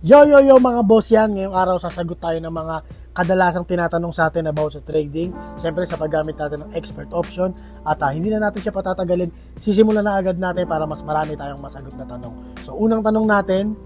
Yo mga boss yan, ngayong araw sasagot tayo ng mga kadalasang tinatanong sa atin about sa trading. Siyempre sa paggamit natin ng expert option at hindi na natin siya patatagalin, sisimulan na agad natin para mas marami tayong masagot na tanong. So unang tanong natin,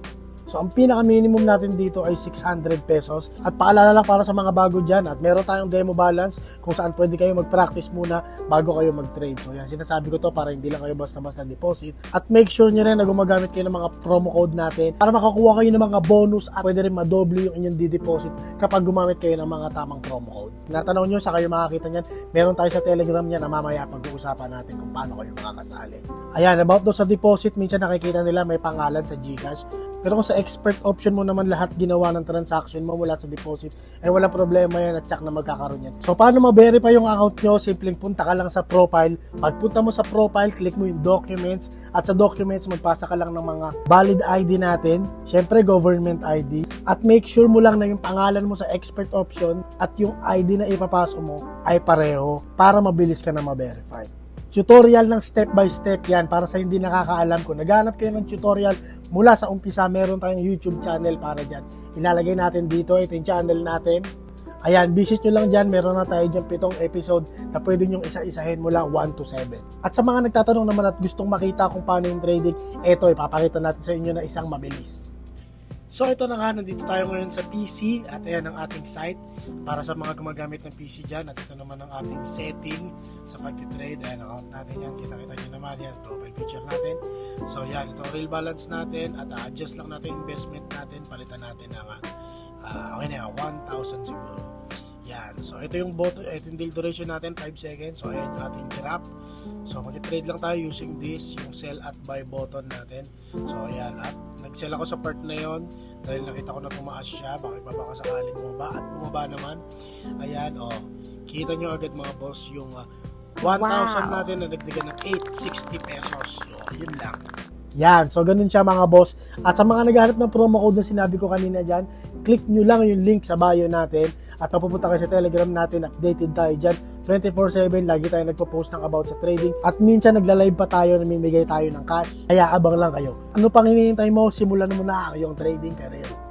ang pinaka-minimum natin dito ay 600 pesos. At paalala lang para sa mga bago dyan, at meron tayong demo balance kung saan pwede kayo mag-practice muna bago kayo mag-trade. So yan, sinasabi ko to para hindi lang kayo basta-basta deposit. At make sure nyo rin na gumagamit kayo ng mga promo code natin para makakuha kayo ng mga bonus at pwede rin madoble yung inyong di-deposit kapag gumamit kayo ng mga tamang promo code. Natanong nyo, sa kayo makakita nyan, meron tayo sa Telegram niya na mamaya pag-uusapan natin kung paano kayo makakasali. Ayan, about do sa deposit, minsan nakikita nila may pangalan sa GCash. Pero kung sa expert option mo naman lahat ginawa ng transaction mo mula sa deposit, ay walang problema yan at tsak na magkakaroon yan. So paano ma-verify yung account nyo? Simpleng punta ka lang sa profile. Pagpunta mo sa profile, click mo yung documents. At sa documents, magpasa ka lang ng mga valid ID natin. Syempre, government ID. At make sure mo lang na yung pangalan mo sa expert option at yung ID na ipapasok mo ay pareho para mabilis ka na ma-verify. Tutorial ng step by step yan para sa hindi nakakaalam. Kung naghanap kayo ng tutorial mula sa umpisa, meron tayong YouTube channel para dyan. Ilalagay natin dito, ito yung channel natin. Ayan, visit nyo lang dyan, meron na tayo dyan 7 episode na pwede nyong isa-isahin mula 1 to 7. At sa mga nagtatanong naman at gustong makita kung paano yung trading, ito, ipapakita natin sa inyo na isang mabilis. So ito na nga, nandito tayo ngayon sa PC at ayan ang ating site para sa mga gumagamit ng PC dyan. At ito naman ang ating setting sa pag-trade. Ayan, account natin yan, kita-kita nyo naman yan, profile picture natin. So yan, ito real balance natin at adjust lang natin investment natin, palitan natin ng okay na yan, 1,000 siguro. Yan, so ito yung button, ito yung deal duration natin, 5 seconds. So ayan yung ating graph. So mag-trade lang tayo using this, yung sell at buy button natin. So ayan, at nag-sell ako sa part na yon dahil nakita ko na tumaas siya, baka sakaling bumaba at bumaba naman. Ayan, kita nyo agad mga boss yung 1,000 natin na nagdagan ng 860 pesos. So, yun lang. Yan, so ganun siya mga boss. At sa mga naghahanap ng promo code na sinabi ko kanina dyan, click nyo lang yung link sa bio natin at mapupunta kayo sa Telegram natin, updated tayo dyan 24/7, lagi tayo nagpo-post ng about sa trading at minsan nagla-live pa tayo, namimigay tayo ng cash, kaya abang lang kayo. Ano pang hinihintay mo? Simulan mo na ang iyong trading career.